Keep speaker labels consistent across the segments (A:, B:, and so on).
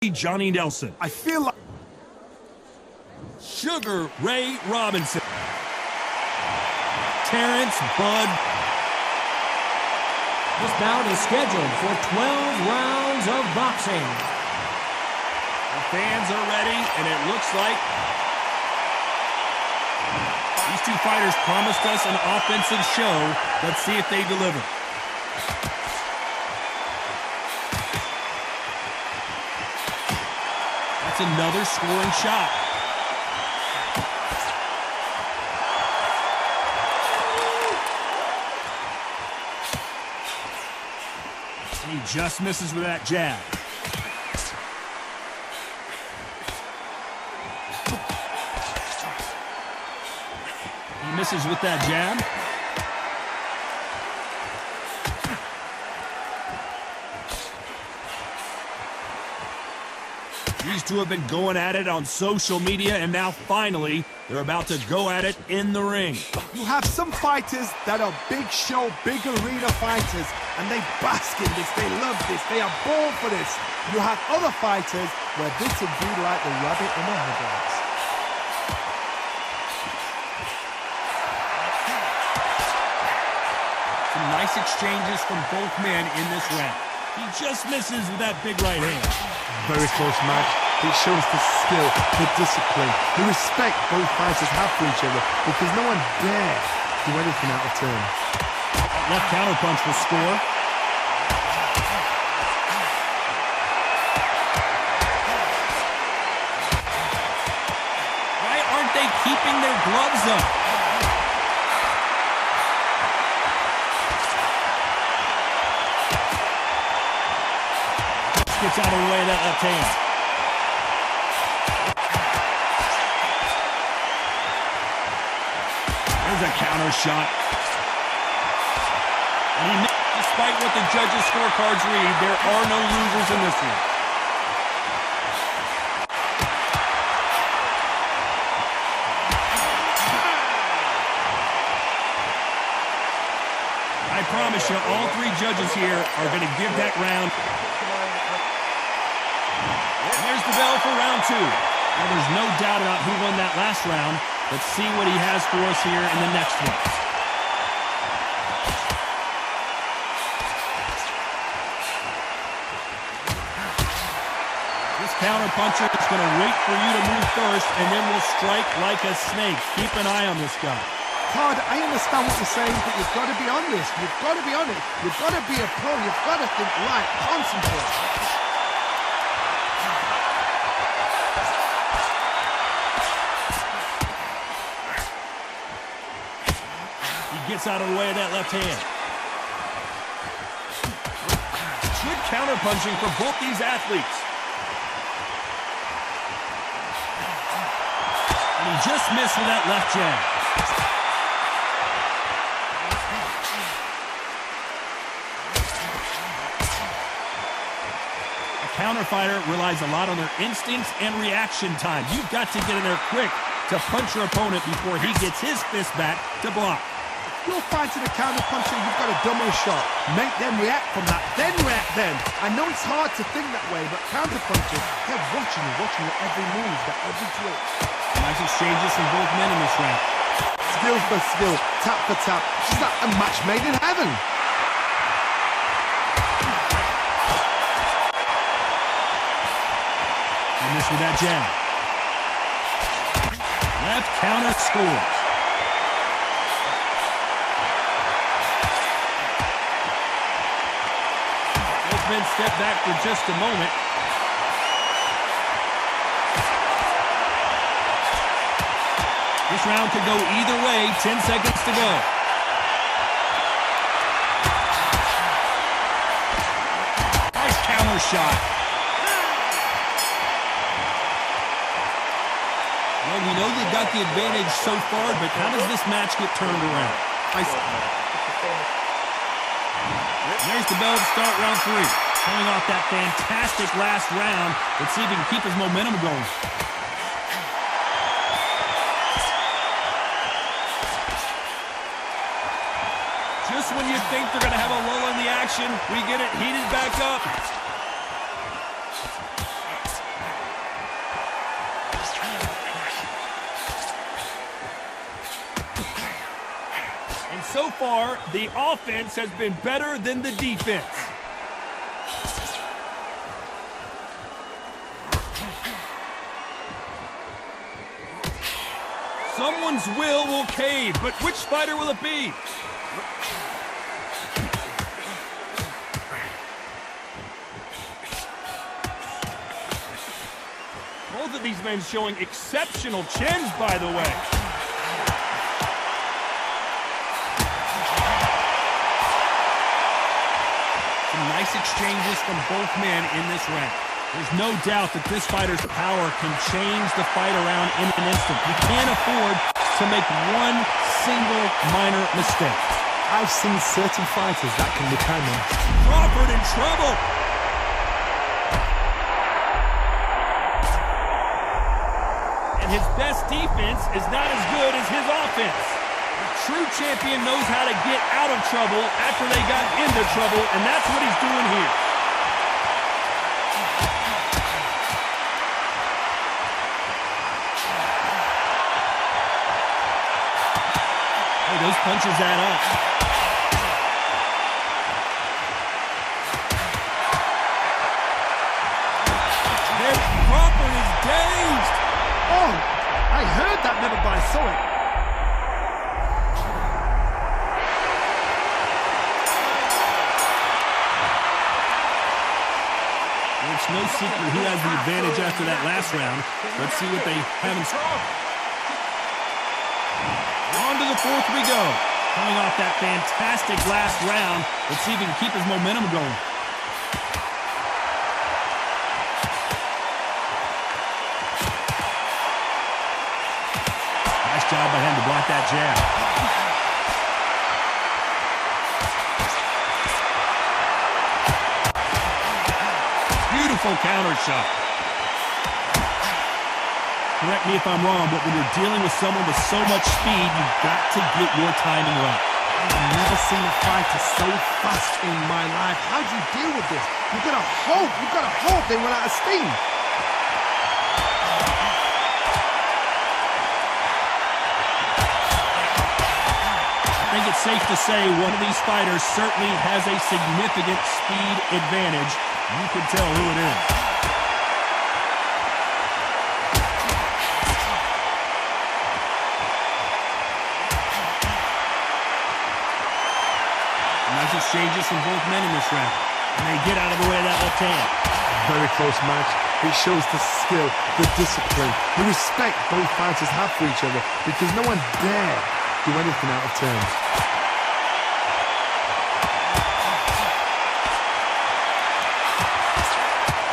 A: Billy Johnny Nelson.
B: I feel like
A: Sugar Ray Robinson. Terrence Bud.
C: This bout is scheduled for 12 rounds of boxing.
A: The fans are ready, and it looks like these two fighters promised us an offensive show. Let's see if they deliver. That's another scoring shot. He just misses with that jab. He misses with that jab. These two have been going at it on social media, and now finally they're about to go at it in the ring.
B: you have some fighters that are big show, big arena fighters, and they bask in this, they love this, they are born for this. You have other fighters where this would be like the rabbit in the headlights.
A: Some nice exchanges from both men in this round. He just misses with that big right hand.
B: Very close match. It shows the skill, the discipline, the respect both fighters have for each other, because no one dare do anything out of turn.
A: Left counterpunch will score. Why aren't they keeping their gloves up? Gets out of the way of that left hand. There's a counter shot. And despite what the judges' scorecards read, there are no losers in this one. I promise you, all three judges here are going to give that round. There's the bell for round two. Well, there's no doubt about who won that last round. Let's see what he has for us here in the next one. This counter-puncher is going to wait for you to move first, and then will strike like a snake. Keep an eye on this guy.
B: Todd, I understand what you're saying, but you've got to be on this. You've got to be on it. You've got to be a pro. You've got to think right. Concentrate.
A: Gets out of the way of that left hand. Good counter-punching for both these athletes. And he just missed with that left jab. A counter fighter relies a lot on their instincts and reaction time. You've got to get in there quick to punch your opponent before he gets his fist back to block.
B: You're fighting a counter-puncher, you've got to double shot. Make them react from that, then react then. I know it's hard to think that way, but counter-punchers, they're watching your every move, their every drill.
A: Nice exchanges from both men in this round.
B: Skill for skill, tap for tap. It's like a match made in heaven.
A: And this with that jab. Left counter scores. Men step back for just a moment. This round could go either way. 10 seconds to go. Nice counter shot. Well, we know they got the advantage so far, but how does this match get turned around? There's the bell to start round three. Coming off that fantastic last round. Let's see if he can keep his momentum going. Just when you think they're going to have a lull in the action, we get it heated back up. So far, the offense has been better than the defense. Someone's will cave, but which fighter will it be? Both of these men showing exceptional chins, by the way. Some nice exchanges from both men in this round. There's no doubt that this fighter's power can change the fight around in an instant. You can't afford to make one single minor mistake.
B: I've seen certain fighters that can become them.
A: Crawford in trouble. And his best defense is not as good as his offense. A true champion knows how to get out of trouble after they got into trouble, and that's what he's doing here. Those punches add up. There, Crawford is dazed.
B: Oh, I heard that, never but I saw it.
A: It's no secret who has the advantage after that last round. Let's see what they have in store. On to the fourth we go. Coming off that fantastic last round, let's see if he can keep his momentum going. Nice job by him to block that jab. Beautiful counter shot. Correct me if I'm wrong, but when you're dealing with someone with so much speed, you've got to get your timing right.
B: I've never seen a fighter so fast in my life. How do you deal with this? You've got to hope they run out of steam.
A: I think it's safe to say one of these fighters certainly has a significant speed advantage. You can tell who it is. Nice exchanges from both men in this round. And they get out of the way of that left hand.
B: Very close match. It shows the skill, the discipline, the respect both fighters have for each other, because no one dare do anything out of turn.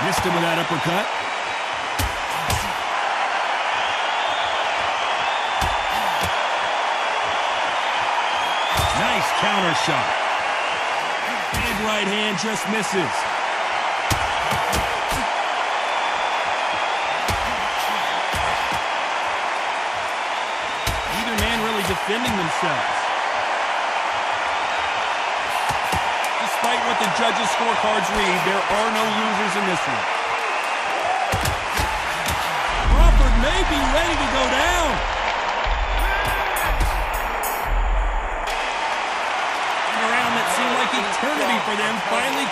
A: Missed him with that uppercut. Nice counter shot. Big right hand just misses. Neither man really defending themselves. Despite what the judges' scorecards read, there are no losers in this one. Crawford may be ready to go down. And a round that seemed like eternity for them finally.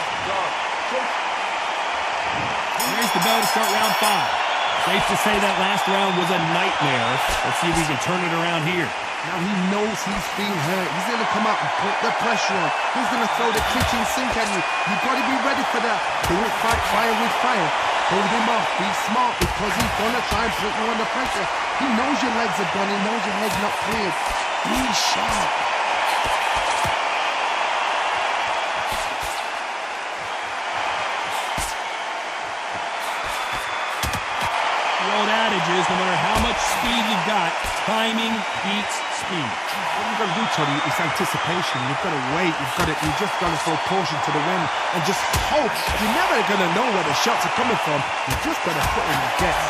A: There's the bell to start round 5. Safe to say that last round was a nightmare. Let's see if we can turn it around here.
B: Now he knows he's being hurt. He's going to come out and put the pressure on. He's going to throw the kitchen sink at you. You've got to be ready for that. Don't fight fire with fire. Hold him off. Be smart, because he's going to try and put you under pressure. He knows your legs are gone. He knows your head's not cleared. Be sharp.
A: The old adage is, no matter how much speed you've got, timing beats speed.
B: What you've got to do, Tony, is anticipation. You've got to wait. You just got to throw caution to the wind and just hope. You're never going to know where the shots are coming from. You just got to put in the guess.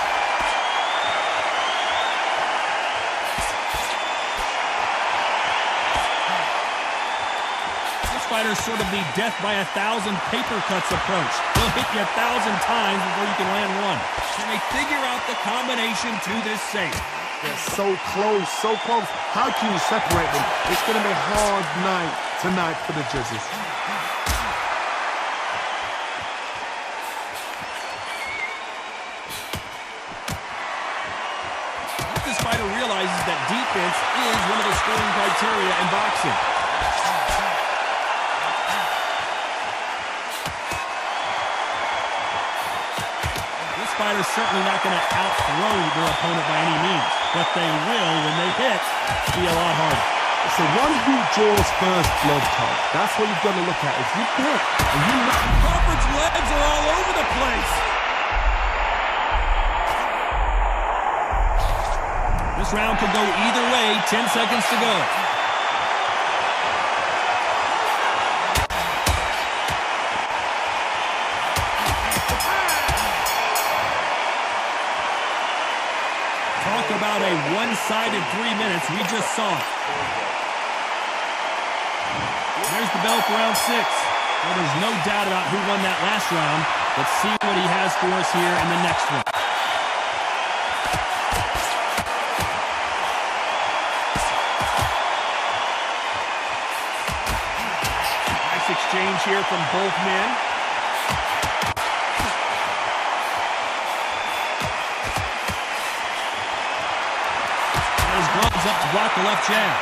A: This fighter's sort of the death by 1,000 paper cuts approach. He'll hit you 1,000 times before you can land one. Can they figure out the combination to this safe?
B: They're so close, so close. How can you separate them? It's going to be a hard night tonight for the judges.
A: This fighter realizes that defense is one of the scoring criteria in boxing. This fighter's certainly not going to outthrow their opponent by any means, but they will, when they hit, be a lot harder.
B: It's the one who draws first blood, Todd. That's what you've got to look at. If you hit and you knock...
A: Crawford's legs are all over the place. This round could go either way. 10 seconds to go. Talk about a one-sided 3 minutes. We just saw it. There's the bell for round 6. Well, there's no doubt about who won that last round. Let's see what he has for us here in the next one. Nice exchange here from both men. His gloves up to block the left jab.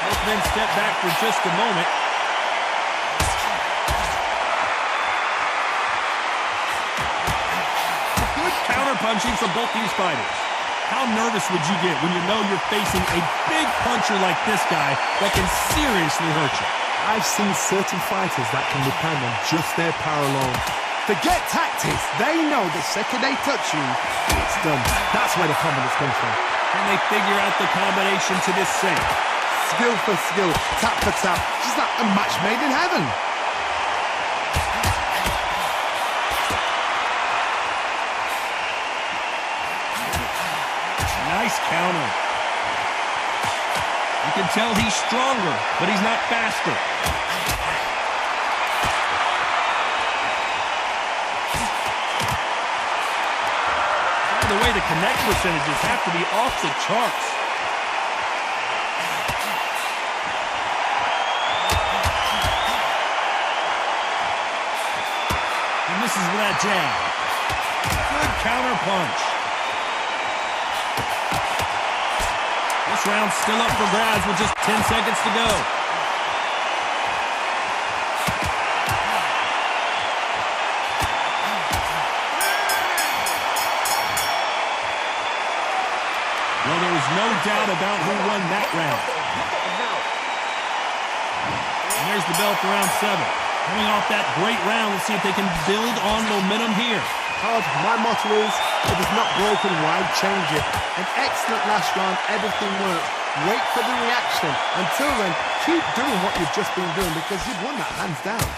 A: Both men step back for just a moment. Good counter-punching from both these fighters. How nervous would you get when you know you're facing a big puncher like this guy that can seriously hurt you?
B: I've seen certain fighters that can depend on just their power alone. Forget tactics. They know the second they touch you, it's done. That's where the confidence comes from.
A: And they figure out the combination to this sink.
B: Skill for skill, tap for tap. Just like a match made in heaven.
A: Nice counter. You can tell he's stronger, but he's not faster. By the way, the connect percentages have to be off the charts. He misses with that jab. Good counter punch. This round's still up for grabs with just 10 seconds to go. Well, there is no doubt about who won that round. And there's the bell for round 7. Coming off that great round, let's see if they can build on momentum here.
B: Todd, my motto is, if it's not broken, why change it? An excellent last round, everything worked. Wait for the reaction. Until then, keep doing what you've just been doing because you've won that hands down.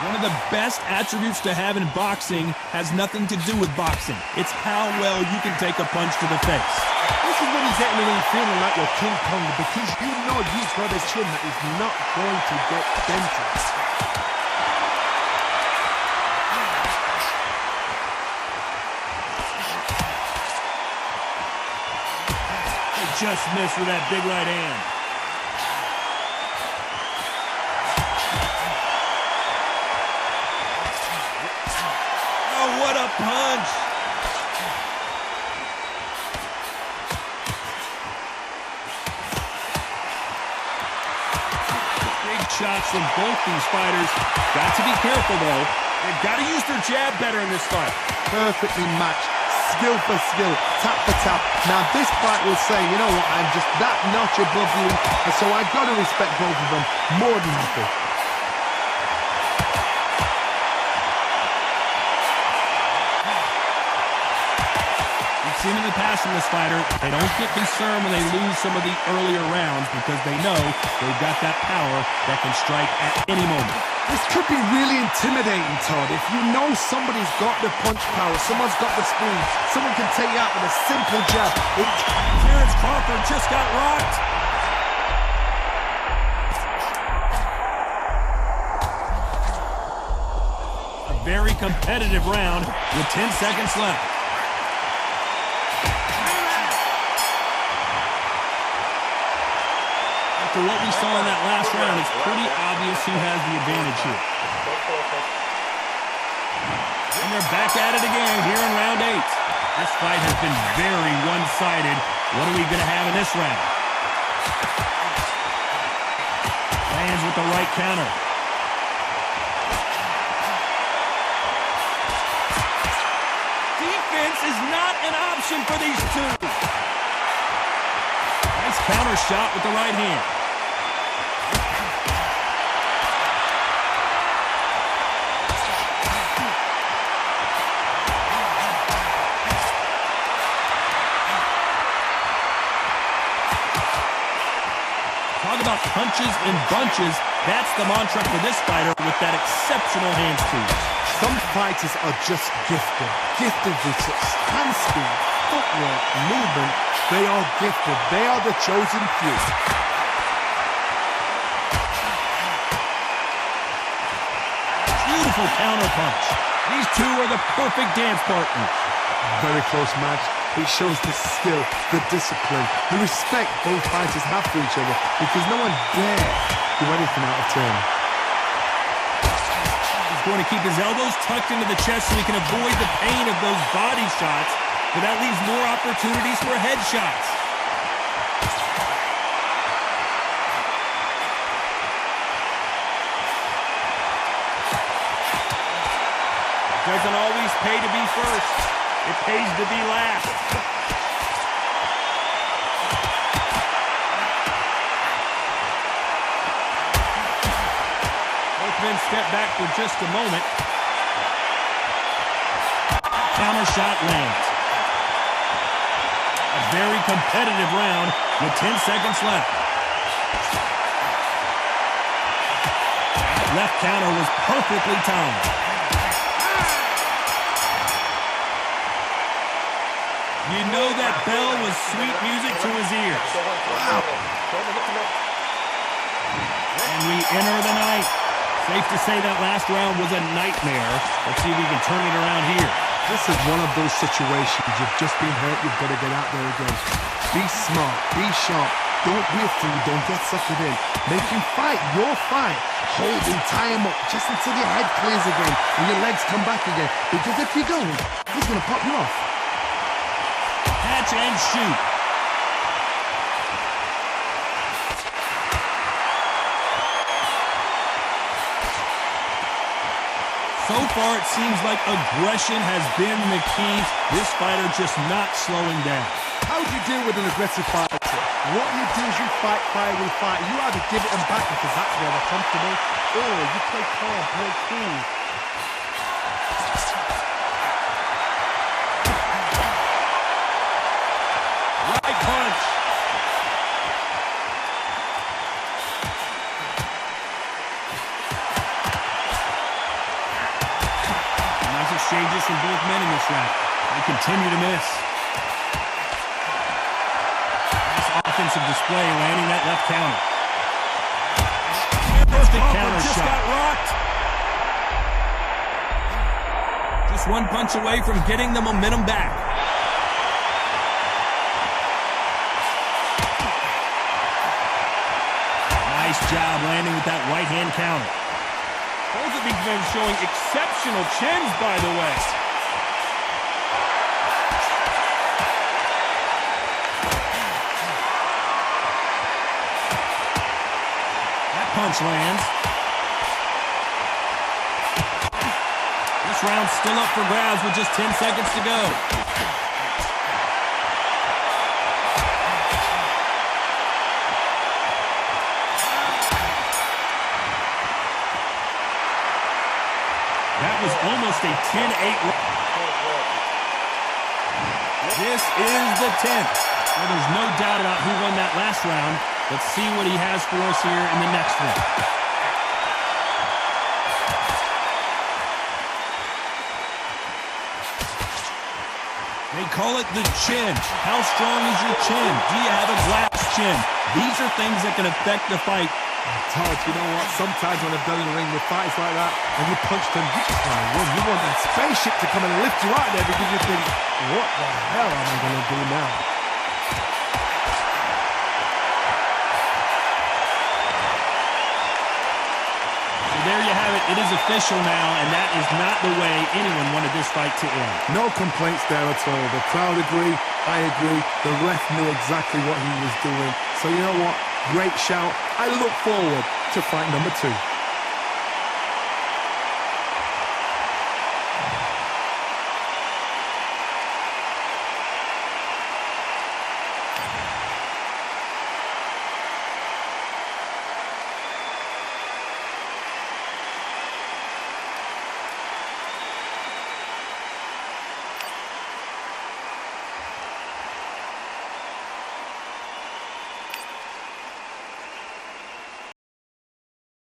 A: One of the best attributes to have in boxing has nothing to do with boxing. It's how well you can take a punch to the face.
B: This is when he's getting in feeling like you're King Kong because you know you've got a chin that is not going to get dented.
A: They just missed with that big right hand. Oh, what a punch! Shots from both these fighters. Got to be careful, though. They've got to use their jab better in this fight.
B: Perfectly matched. Skill for skill. Tap for tap. Now, this fight will say, you know what, I'm just that notch above you, and so I've got to respect both of them more than happy.
A: You seen in the past from this fighter, they don't get concerned when they lose some of the earlier rounds because they know they've got that power that can strike at any moment.
B: This could be really intimidating, Todd. If you know somebody's got the punch power, someone's got the speed, someone can take you out with a simple jab.
A: Crawford just got rocked. A very competitive round with 10 seconds left. After what we saw in that last round, it's pretty obvious who has the advantage here. And they're back at it again here in round 8. This fight has been very one-sided. What are we going to have in this round? Lands with the right counter. Defense is not an option for these two. Nice counter shot with the right hand. Talk about punches in bunches. That's the mantra for this fighter with that exceptional hand speed.
B: Some fighters are just gifted. Gifted with such hand speed, footwork, movement. They are gifted. They are the chosen few.
A: Beautiful counter punch. These two are the perfect dance partners.
B: Very close match. It shows the skill, the discipline, the respect both fighters have for each other because no one dare do anything out of turn.
A: He's going to keep his elbows tucked into the chest so he can avoid the pain of those body shots, but that leaves more opportunities for headshots. It doesn't always pay to be first. It pays to be last. Both men step back for just a moment. Counter shot lands. A very competitive round with 10 seconds left. That left counter was perfectly timed. You know that bell was sweet music to his ears.
B: Wow.
A: And we enter the night. Safe to say that last round was a nightmare. Let's see if we can turn it around here.
B: This is one of those situations. You've just been hurt. You've got to get out there again. Be smart. Be sharp. Don't be a fool. Don't get suckered in. Make him fight your fight. Hold him, tie him up just until your head clears again and your legs come back again. Because if you don't, he's going to pop you off.
A: Catch and shoot. So far, it seems like aggression has been the key. This fighter just not slowing down.
B: How do you deal with an aggressive fighter? What you do is you fight, fire with fight. You either give it them back because that's where they're comfortable, or you play calm, play cool.
A: Right punch. Nice exchanges from both men in this round. They continue to miss. Nice offensive display, landing that left counter. Perfect counter shot. Got rocked. Just one punch away from getting the momentum back. Nice job landing with that right hand counter. Both of these men showing exceptional chins, by the way. That punch lands. This round's still up for grabs with just 10 seconds to go. That was almost a 10-8. This is the 10th. Well, there's no doubt about who won that last round. Let's see what he has for us here in the next one. They call it the chin. How strong is your chin? Do you have a glass chin? These are things that can affect the fight.
B: Todd, you know what? Sometimes when I've done in the ring with fights like that, and you punch them, you want that spaceship to come and lift you out there because you think, what the hell am I going to do now?
A: So there you have it. It is official now, and that is not the way anyone wanted this fight to end.
B: No complaints there at all. The crowd agree. I agree. The ref knew exactly what he was doing. So you know what? Great shout. I look forward to fight number 2.